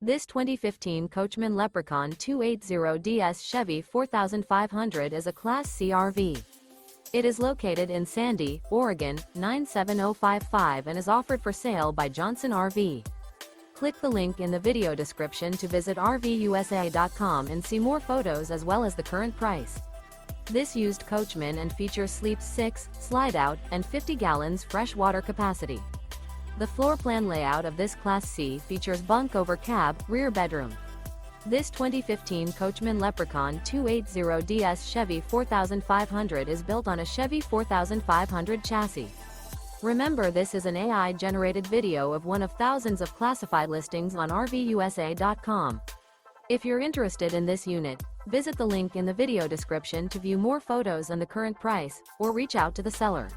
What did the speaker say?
This 2015 Coachmen Leprechaun 280DS Chevy 4500 is a Class C RV. It is located in Sandy, Oregon, 97055 and is offered for sale by Johnson RV. Click the link in the video description to visit RVUSA.com and see more photos as well as the current price. This used Coachman and features sleeps 6, Slideout, and 50 gallons fresh water capacity. The floor plan layout of this Class C features bunk over cab, rear bedroom. This 2015 Coachmen Leprechaun 280DS Chevy 4500 is built on a Chevy 4500 chassis. Remember, this is an AI-generated video of one of thousands of classified listings on RVUSA.com. If you're interested in this unit, visit the link in the video description to view more photos and the current price, or reach out to the seller.